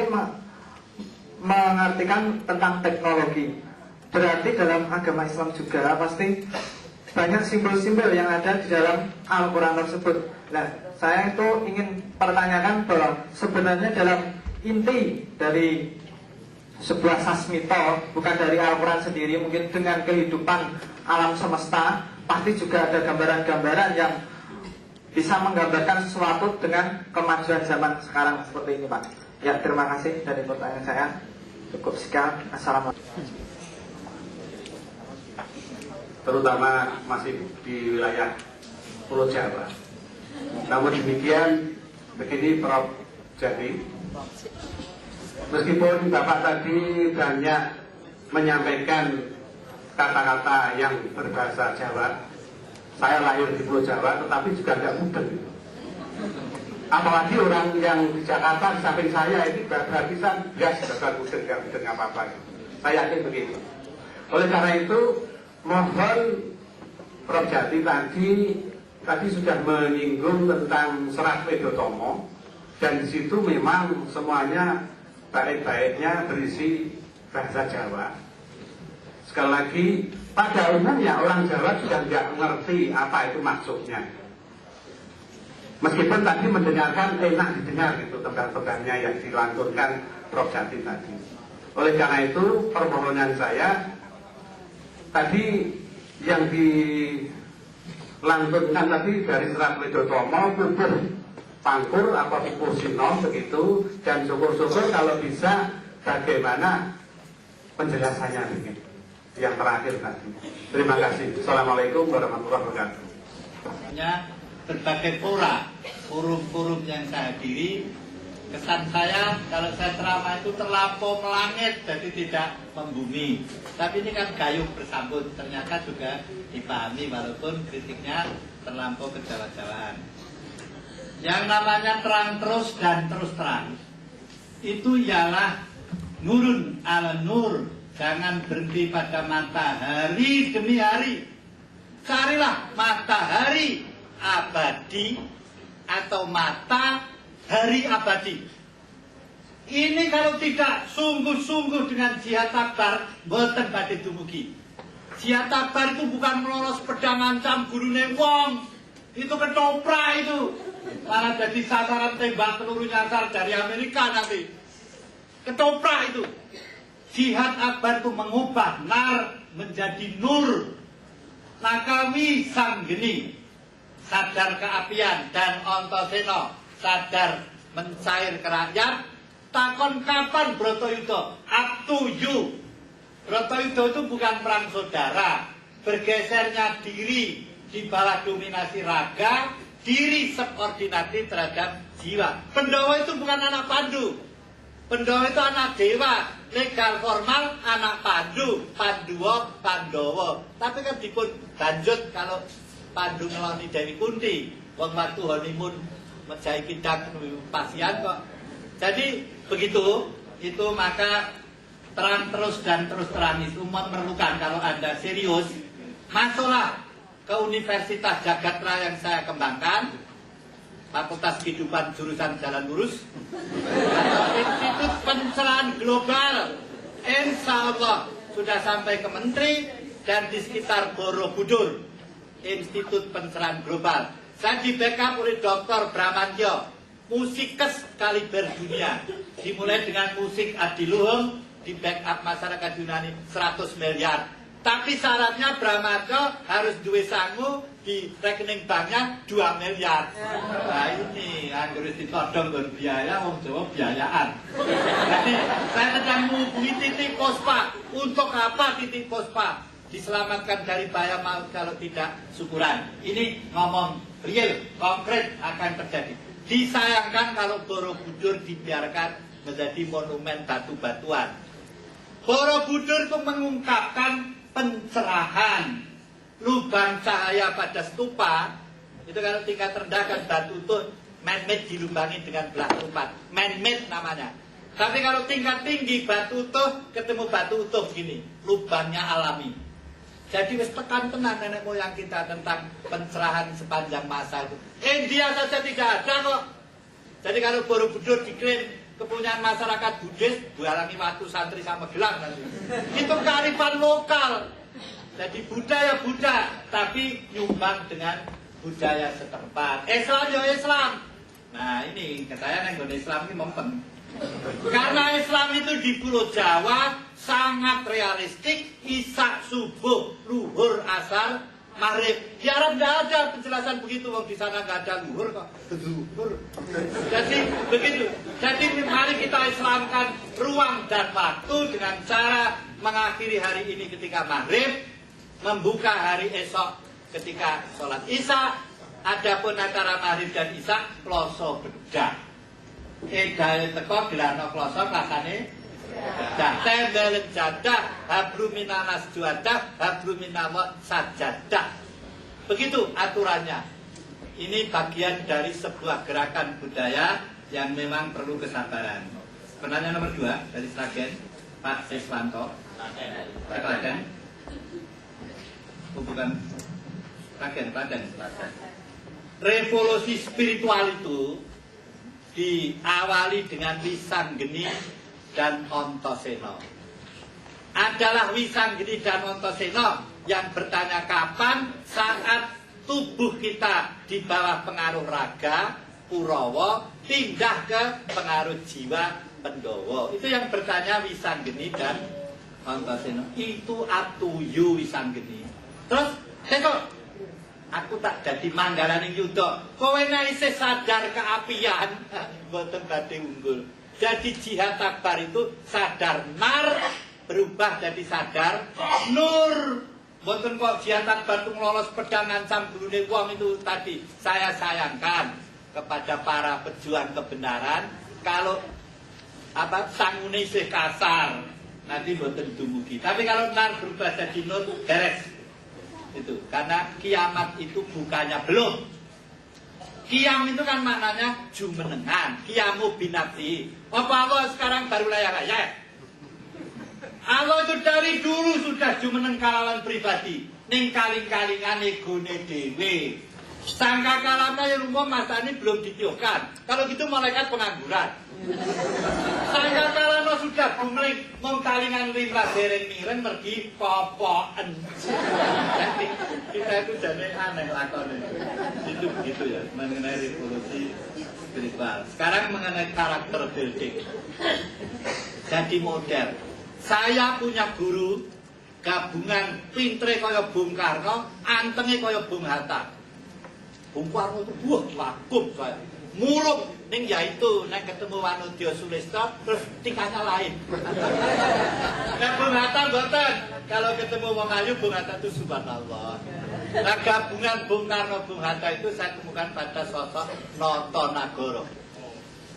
mengartikan tentang teknologi. Berarti dalam agama Islam juga pasti banyak simbol-simbol yang ada di dalam Al-Quran tersebut. Nah, saya itu ingin pertanyakan bahwa sebenarnya dalam inti dari sebuah sasmito, bukan dari Al-Quran sendiri, mungkin dengan kehidupan alam semesta, pasti juga ada gambaran-gambaran yang bisa menggambarkan sesuatu dengan kemajuan zaman sekarang seperti ini, Pak. Ya, terima kasih dari pertanyaan saya. Cukup sekian. Assalamualaikum. Terutama masih di wilayah Pulau Jawa. Namun demikian, begini Prof. Jati, meskipun Bapak tadi banyak menyampaikan kata-kata yang berbahasa Jawa, saya lahir di Pulau Jawa, tetapi juga agak mudeng. Apalagi orang yang di Jakarta di samping saya ini berartisan bias bakal mudeng, nggak mudeng apa-apa. Saya yakin begitu. Oleh karena itu, mohon Prof. Jati tadi sudah menyinggung tentang Serat Wedotomo, dan di situ memang semuanya baik-baiknya berisi bahasa Jawa. Sekali lagi, pada umumnya orang Jawa sudah tidak mengerti apa itu maksudnya. Meskipun tadi mendengarkan enak didengar gitu tembang-tembangnya yang dilantunkan Prof. Jati tadi. Oleh karena itu, permohonan saya tadi yang dilantunkan tadi dari Serat Wedotomo, Pupuh Pangkur apa Pupuh Sino begitu, dan syukur-syukur kalau bisa bagaimana penjelasannya begitu. Yang terakhir tadi. Terima kasih. Assalamualaikum warahmatullahi wabarakatuh. Berbagai forum yang saya hadiri, kesan saya kalau saya ceramah itu terlampau melangit, jadi tidak membumi. Tapi ini kan gayung bersambut, ternyata juga dipahami walaupun kritiknya terlampau kejawa-jawaan. Yang namanya terang terus dan terus terang, itu ialah nurun ala nur. Jangan berhenti pada matahari demi hari. Carilah matahari abadi atau matahari abadi. Ini kalau tidak sungguh-sungguh dengan jihad akbar, mboten badhe dumugi. Jihad akbar itu bukan melolos pedang ancam gurune wong. Itu ketoprak itu. Malah jadi sasaran tembak peluru nyasar dari Amerika nanti. Ketoprak itu. Jihad akbar itu mengubah nar menjadi nur. Nakawi sanggeni, sadar keapian, dan Antasena sadar mencair ke rakyat. Takon kapan Bratayuda? Up to you. Bratayuda itu bukan perang saudara. Bergesernya diri di bawah dominasi raga, diri subordinasi terhadap jiwa. Pandhawa itu bukan anak Pandu. Pandhawa itu anak dewa. Legal formal anak Pandu, Panduwa, Pandawa. Tapi kan dipun lanjut kalau Pandu ngeloni Dewi Kunti, wong waktu honeymoon mejahi kidang pasian kok. Jadi begitu, itu maka terang terus dan terus terang itu memerlukan kalau Anda serius, masuklah ke Universitas Jagadra yang saya kembangkan, Fakultas Kehidupan jurusan Jalan Lurus, Institut Pencerahan Global, insya Allah sudah sampai ke Menteri, dan di sekitar Borobudur, Institut Pencerahan Global. Saya di backup oleh Dr. Bramantyo, musikus kaliber dunia. Dimulai dengan musik Adiluhung, di backup masyarakat Yunani 100 miliar. Tapi syaratnya Bramantyo harus duwe sangu di rekening banknya 2 miliar. Nah ini, anggur ditodong berbiaya, wong Jawa biayaan. Jadi saya sedang menghubungi Titik Puspa. Untuk apa Titik Puspa? Diselamatkan dari bahaya maut, kalau tidak syukuran. Ini ngomong real, konkret akan terjadi. Disayangkan kalau Borobudur dibiarkan menjadi monumen batu-batuan. Borobudur itu mengungkapkan pencerahan lubang cahaya pada stupa. Itu kalau tingkat rendah kan batu utuh man-made dilubangi dengan belah ketupat, man-made namanya. Tapi kalau tingkat tinggi batu utuh ketemu batu utuh gini, lubangnya alami. Jadi wis tekan tenan nenek moyang kita tentang pencerahan sepanjang masa itu. India saja tidak ada kok. Jadi kalau Borobudur diklaim kepunyaan masyarakat Buddhis, bualangi waktu santri sama gelang nanti. Itu kearifan lokal. Jadi budaya Buddha, tapi nyumbang dengan budaya setempat. Islam ya Islam. Nah ini katanya nenggon Islam ini mempeng. Karena Islam itu di Pulau Jawa sangat realistik, isak subuh, luhur, asar, maghrib. Di Arab tidak ada penjelasan begitu, wong di sana nggak ada luhur kok. Luhur. Jadi begitu. Jadi mari kita Islamkan ruang dan waktu dengan cara mengakhiri hari ini ketika maghrib, membuka hari esok ketika sholat isya. Adapun antara maghrib dan isya kloso bedah. Edahe teko gelano kloso rasane bedah. Tembel jadah hablu minanas juadah hablu minawa sajadah. Begitu aturannya. Ini bagian dari sebuah gerakan budaya yang memang perlu kesabaran. Pertanyaan nomor 2 dari Sragen, Pak Siswanto. Klaten. Bukan Klaten. Revolusi spiritual itu diawali dengan Wisanggeni dan Antasena. Adalah Wisanggeni dan Antasena yang bertanya kapan saat tubuh kita di bawah pengaruh raga Kurawa pindah ke pengaruh jiwa Pandhawa. Itu yang bertanya Wisanggeni dan Antasena. Itu atuyu Wisanggeni. Terus, tengok, aku tak jadi manggalaning yuda. Kowe nek isih sadar keapian, mboten badhe unggul. Jadi jihad akbar itu sadar nar berubah jadi sadar nur. Mboten kok jihad akbar itu ngelolos pedang ngancam gulune wong itu tadi. Saya sayangkan kepada para pejuang kebenaran kalau sangune isih kasar, nanti mboten dumugi. Tapi kalau nar berubah jadi nur, beres. Itu karena kiamat itu bukannya belum. Kiam itu kan maknanya jumenengan, kiamu binafsi. Apa Allah sekarang baru layak-layak? Allah itu dari dulu sudah jumeneng kalawan pribadi. Ning kaling-kalingan egone dhewe. Sangka kalamnya yang umum masa ini belum ditiupkan. Kalau gitu malaikat pengangguran. Sangka kalamnya sudah bumling, mong kalingan limrah dereng miren mergi popoen. Jadi kita itu jadi aneh lakonnya. Itu begitu ya mengenai revolusi spiritual. Sekarang mengenai karakter building. Jadi modern. Saya punya guru gabungan pintre kaya Bung Karno, antenge kaya Bung Hatta. Bung Karno itu wakum saya. Muluk ning yaitu nek ketemu Wanudya Sulistya terus tingkahnya lain. Nah Bung Hatta mboten. Kalau ketemu wong ayu Bung Hatta itu subhanallah. Nah gabungan Bung Karno Bung Hatta itu saya temukan pada sosok Notonagoro.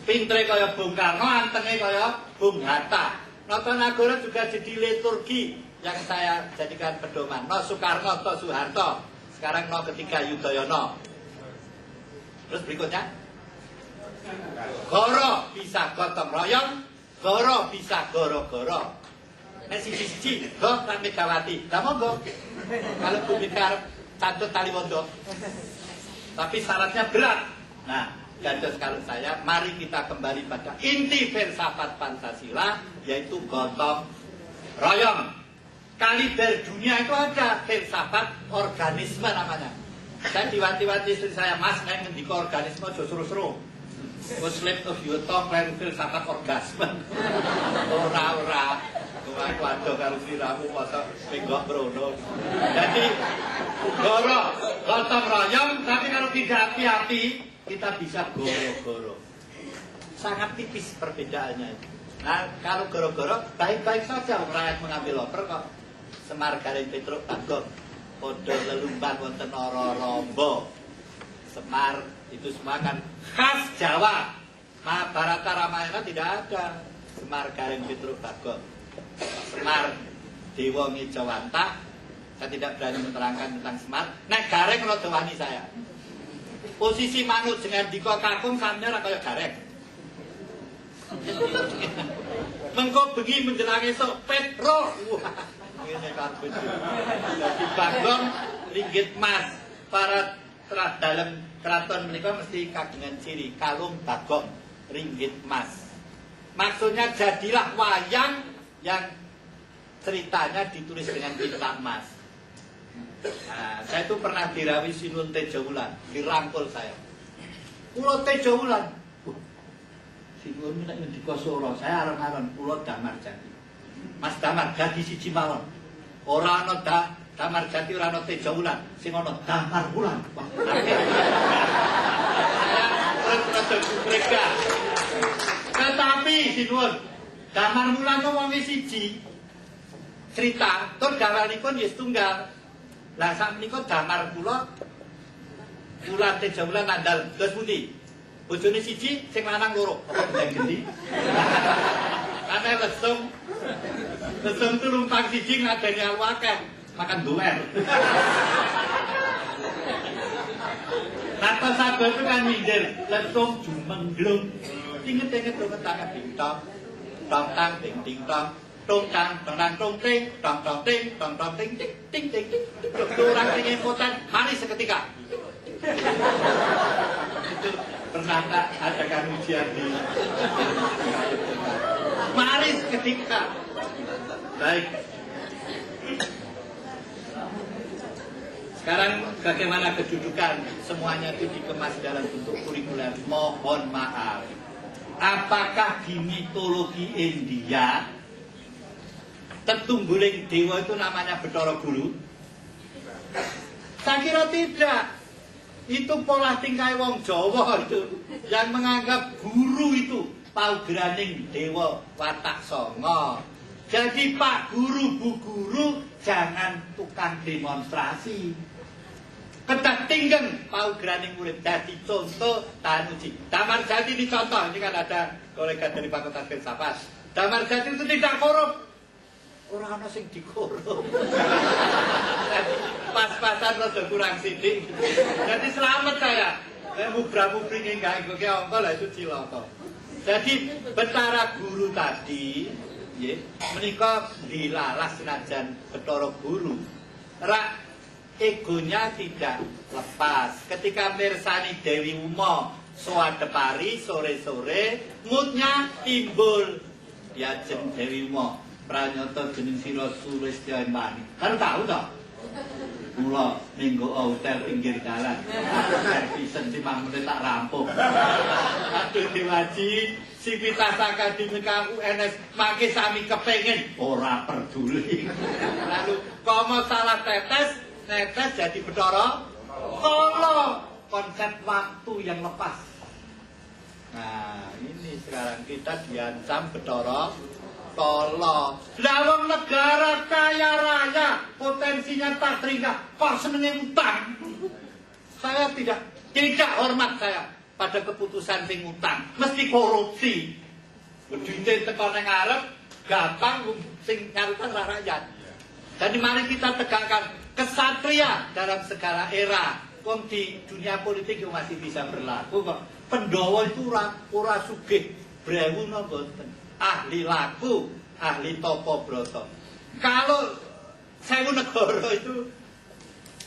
Pintre kaya Bung Karno, antenge kaya Bung Hatta. Notonagoro juga jadi liturgi yang saya jadikan pedoman. No Soekarno, no Soeharto. Sekarang no ketiga Yudhoyono. Terus berikutnya, goro bisa gotong royong, goro bisa goro-goro. Nek siji-siji, go tak Megawati. Lah monggo. Kalau Bu Mega cantut Taliwondo. Tapi syaratnya berat. Nah, jadi kalau saya, mari kita kembali pada inti filsafat Pancasila, yaitu gotong royong. Kaliber dunia itu ada filsafat organisme namanya. Saya diwanti-wanti istri saya, Mas, nek ngendika organisme aja seru-seru. Slip of your tongue, lain filsafat orgasme. Ora. Aku adoh karo siramu masa penggok brono. Jadi goro, gotong royong, tapi kalau tidak hati-hati kita bisa goro-goro. Sangat tipis perbedaannya itu. Nah, kalau goro-goro baik-baik saja rakyat mengambil oper kok. Semar Garing Petruk Bagong, podo lelumban wonten Rorombo. Semar itu semua kan khas Jawa. Mahabharata Ramayana tidak ada Semar Garing Petruk Bagong. Semar Dewa Ngejawanta. Saya tidak berani menerangkan tentang Semar. Nek Gareng rada wani saya. Posisi manut dengan dika kakung sampeyan kaya Gareng. Mengko bengi menjelang esuk Petro. Wah, ngene kabeh. Dadi Bagong ringgit mas para dalam keraton menika mesti kagungan ciri kalung bagong ringgit mas. Maksudnya jadilah wayang yang ceritanya ditulis dengan tinta emas. Nah, saya itu pernah dirawi Sinun Tejo Wulan, dirangkul saya. Pulau Tejo Wulan. Sinun nek ngendika Solo, saya areng-areng Pulau Damar Jati. Mas Damar Jati siji mawon. Ora ana Damar Jati, ora ana Tejo Wulan, sing ana Damar Wulan. Saya terus mereka. Tetapi Sinun, Damar Wulan itu wong siji. Cerita, tur gawanipun ya setunggal. Lah sak menika damar kula Wulan Tejo Wulan nandal dos pundi? Bojone siji, sing lanang loro. Apa gendeng gendi? Ana lesung tulumpang siji ngadani awakeh makan duwer. Nata sabar itu kan minggir, lesung jumenglung. Inget-inget dong tangan bintang, tang ting ting tang. Tung tang tang tung ting tang tang ting tang tang ting ting ting ting ting. Orang ingin kotan manis seketika. Itu pernah tak adakan ujian di manis seketika. Baik. Sekarang bagaimana kedudukan semuanya itu dikemas dalam bentuk kurikuler? Mohon maaf. Apakah di mitologi India tetungguling dewa itu namanya Bathara Guru? Saya kira tidak. Itu pola tingkah wong Jawa itu yang menganggap guru itu paugraning dewa watak songo. Jadi Pak Guru, Bu Guru jangan tukang demonstrasi. Kedah tinggen paugraning murid. Jadi contoh Tanuji. Damar Jati ini contoh. Ini kan ada kolega dari Fakultas Filsafat. Damar Jati itu tidak korup. Orang ana sing dikorup. Pas-pasan rada kurang sidik. Jadi selamat saya. Mubra-mubri nggak nggo angka lah itu cilaka. Jadi Bathara Guru tadi nggih menika dilalas senajan Bathara Guru. Rak egonya tidak lepas. Ketika mirsani Dewi Uma soadepari sore-sore moodnya timbul. Ya jen Dewi Uma Pranyata jeneng sira Sulistya Mani. Kan tahu toh? Mula minggu hotel pinggir dalan. Servisen 5 menit tak rampung. Aduh Dewaji, Sivitas Akademika UNS mangke sami kepengin ora peduli. Lalu komo salah tetes, netes jadi Bathara Kala. Konsep waktu yang lepas. Nah, ini sekarang kita diancam Bathara Kala. Lah wong negara kaya raya, potensinya tak teringat, kok senenge utang. Saya tidak hormat saya pada keputusan sing utang, mesti korupsi. Duite teko nang ngarep, gampang sing ngarutan rakyat. Jadi mari kita tegakkan kesatria dalam segala era. Wong di dunia politik yang masih bisa berlaku kok. Pandhawa itu ora sugih brewu napa mboten. Ahli laku, ahli tapa brata. Kalau Sewu Negara itu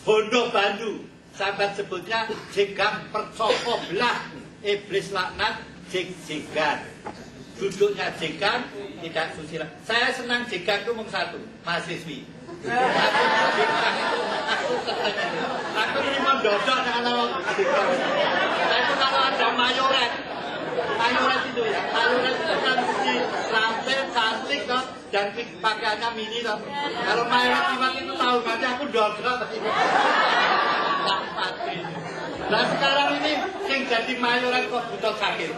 bondo bandu, sahabat sebutnya jegang percoko belah, iblis laknat jegan. Duduknya jegan, tidak susila. Saya senang jegan itu mung satu, mahasiswi. Aku terima dodok kalau saya itu kalau ada mayoret itu ya, mayoret itu kan mesti rampil, cantik toh, dan pakaiannya mini toh. Kalau mayoret cuma itu tahu nanti aku dodok tadi. Nah sekarang ini yang jadi mayoret kok butuh sakit.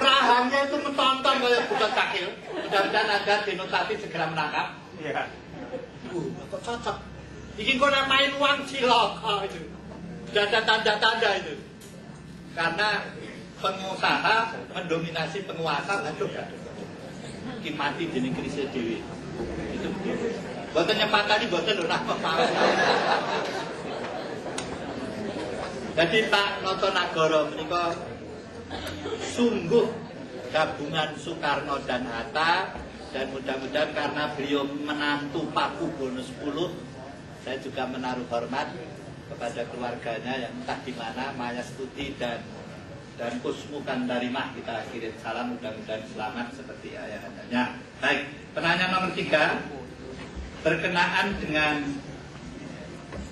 Rahangnya itu menonton kayak butuh sakit. Mudah-mudahan Anda denotasi segera menangkap. Iya. Kok cocok. Ini kok main uang cilaka itu. Sudah ada tanda-tanda itu. Karena pengusaha mendominasi penguasa. Aduh. ki mati dening krise dhewe. Itu begitu. Mboten nyepakati mboten lho nak kepala. Jadi Pak Notonagoro menika sungguh gabungan Soekarno dan Hatta, dan mudah-mudahan karena beliau menantu Paku Bono 10, saya juga menaruh hormat kepada keluarganya yang entah di mana, Maya Stuti dan Kusmu Kandarimah, kita kirim salam, mudah-mudahan selamat seperti ayahandanya. Baik, pertanyaan nomor 3 berkenaan dengan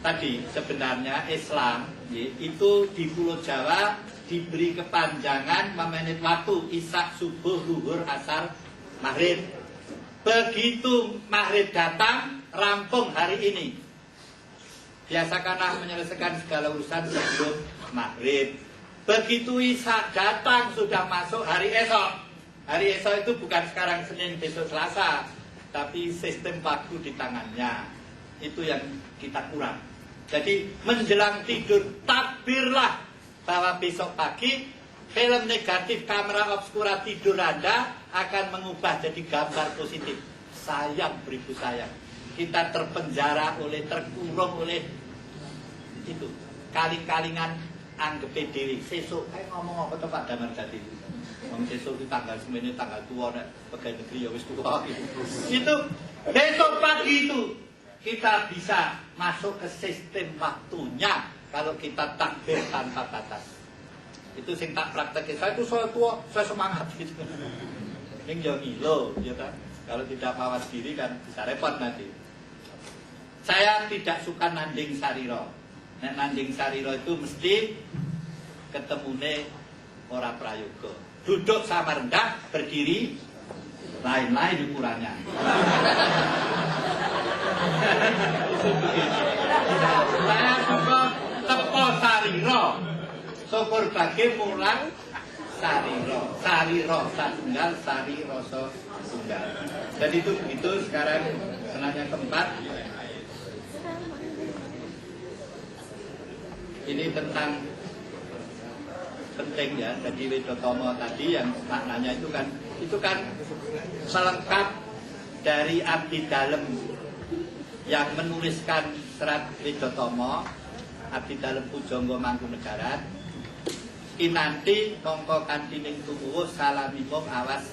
tadi, sebenarnya Islam itu di Pulau Jawa diberi kepanjangan memenit waktu isak, subuh, zuhur, asar, maghrib. Begitu maghrib datang, rampung hari ini. Biasakanlah menyelesaikan segala urusan sebelum maghrib. Begitu isak datang, sudah masuk hari esok. Hari esok itu bukan sekarang Senin, besok Selasa, tapi sistem waktu di tangannya. Itu yang kita kurang. Jadi menjelang tidur takbirlah bahwa besok pagi film negatif kamera obskura tidur Anda akan mengubah jadi gambar positif. Sayang beribu sayang, kita terpenjara oleh, terkurung oleh itu kaling-kalingan anggap dewi. Sesuk ngomong apa tuh Pak Damar tadi? Ngomong sesuk itu tanggal semene tanggal tua nek pegawai negeri ya wis tua gitu. Itu besok pagi itu kita bisa masuk ke sistem waktunya kalau kita takbir tanpa batas. Itu sing tak praktek. Saya itu soal tua, saya semangat gitu. Ini yang ngilo, ya kan? Kalau tidak mawas diri kan bisa repot nanti. Saya tidak suka nanding sariro. Nek nanding sariro itu mesti ketemune ora prayoga. Duduk sama rendah, berdiri, lain-lain ukurannya. Saya suka tepo sariro, syukur bagi mulang sariro, sariro satunggal, sari rasa tunggal. Jadi itu begitu. Sekarang penanya keempat, ini tentang penting ya. Jadi Widotomo tadi yang maknanya itu kan selengkap dari abdi dalem yang menuliskan serat Widotomo, abdi dalem Pujangga Mangkunegaran. Kinanti mongko kantining tuwuh salamipun awas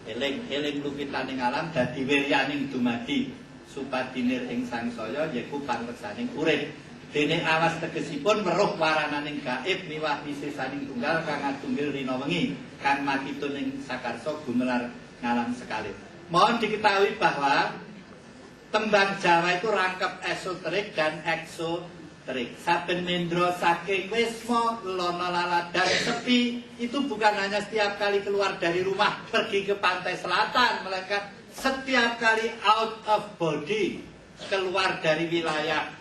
eling lukitaning alam dadi wiryaning dumadi supadinir ing sangsaya yaiku pangreksaning urip. Dene awas tegesipun weruh warananing gaib miwah wisesaning tunggal kang atunggil rina wengi kang makitun ing sakarsa gumelar ngalam sekali. Mohon diketahui bahwa tembang Jawa itu rangkep esoterik dan eksoterik. Saben mendro saking wisma lono laladan sepi itu bukan hanya setiap kali keluar dari rumah pergi ke pantai selatan, melainkan setiap kali out of body, keluar dari wilayah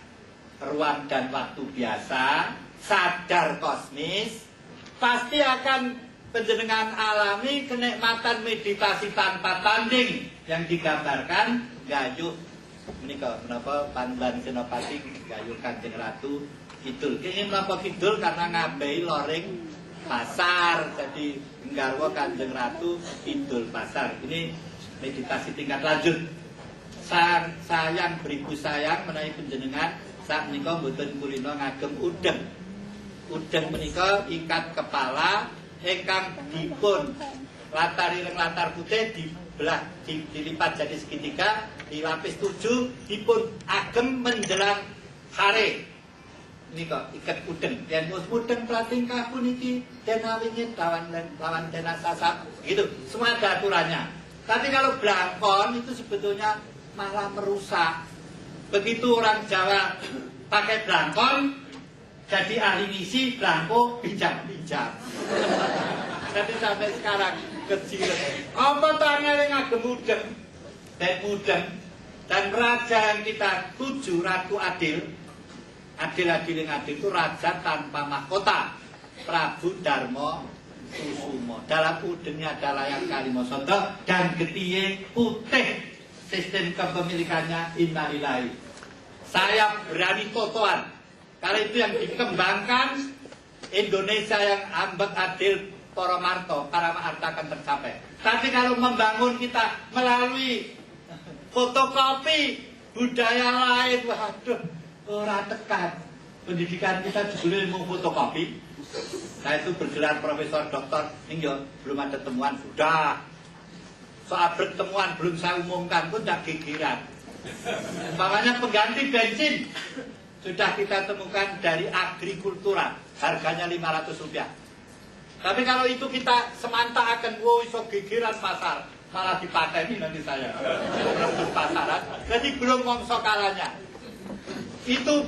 ruang dan waktu biasa, sadar kosmis, pasti akan penjenengan alami kenikmatan meditasi tanpa tanding yang digambarkan gayuh menika menapa Pandan Senopati gayuh Kanjeng Ratu Kidul. Kenging menapa Kidul karena ngabehi loring pasar, jadi nggarwa Kanjeng Ratu Kidul pasar. Ini meditasi tingkat lanjut. Sayang beribu sayang menawi panjenengan sak menika mboten kulina ngagem udeng. Udeng menika ikat kepala ingkang dipun latari ring latar putih dibelah dilipat jadi segitiga, dilapis 7, dipun agem menjelang sare. Nika ikat udeng. Yen wis udeng pratingkah puniki dena wingit lawan dena sasap gitu. Semua ada aturannya. Tapi kalau blangkon itu sebetulnya malah merusak. Begitu orang Jawa pakai blangkon, jadi ahli misi blangko bijak-bijak. Jadi sampai sekarang kecil. Apa tanya yang ngagem udeng dan mudeng dan raja yang kita tuju Ratu Adil itu raja tanpa mahkota, Prabu Darmo Kusumo. Dalam udengnya ada layang Kalimasada dan getiye putih. Sistem kepemilikannya innalillahi. Saya berani totoan. Kalau itu yang dikembangkan, Indonesia yang ambek adil para marto, para maharta akan tercapai. Tapi kalau membangun kita melalui fotokopi budaya lain, waduh, ora tekan. Pendidikan kita judulnya ilmu fotokopi. Saya itu bergelar profesor doktor, ini ya, belum ada temuan, sudah. Soal bertemuan belum saya umumkan pun tak gigiran. Makanya pengganti bensin sudah kita temukan dari agrikultura, harganya Rp500. Tapi kalau itu kita semanta akan, wow, iso gigiran pasar, malah dipateni nanti saya. Rebut pasaran, jadi belum mongso kalanya. Itu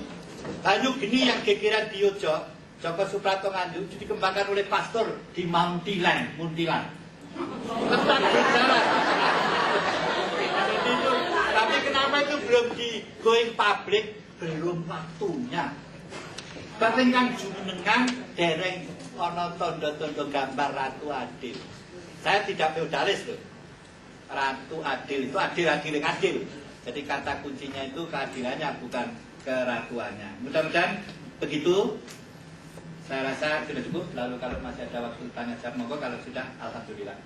banyu gini yang gegeran di Yojo, Joko Suprapto Nganjuk, dikembangkan oleh pastor di Muntilan. Tempat berjalan. Tapi kenapa itu belum di going public? Belum waktunya. Tapi kan jumenengan dereng ana tondo-tondo gambar Ratu Adil. Saya tidak feodalis loh. Ratu Adil itu adil. Jadi kata kuncinya itu keadilannya, bukan keratuannya. Mudah-mudahan begitu. Saya rasa sudah cukup. Lalu kalau masih ada waktu tanya jawab, monggo. Kalau sudah, alhamdulillah.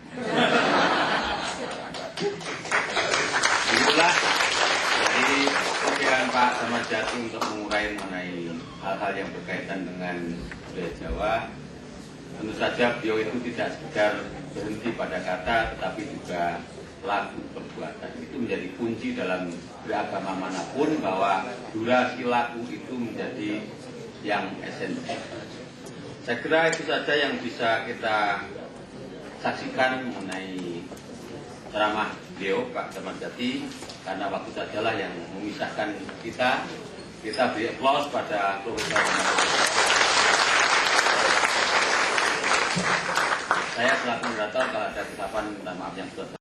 Itulah dari pikiran Pak Samadjati untuk mengurai mengenai hal-hal yang berkaitan dengan budaya Jawa. Tentu saja beliau itu tidak sekedar berhenti pada kata, tetapi juga laku perbuatan. Itu menjadi kunci dalam beragama manapun, bahwa durasi laku itu menjadi yang esensial. Saya kira itu saja yang bisa kita saksikan mengenai ceramah beliau Pak Samadjati, karena waktu sajalah yang memisahkan kita. Kita beri aplaus pada Profesor. Saya selaku moderator, kalau ada kesalahan minta maaf yang sudah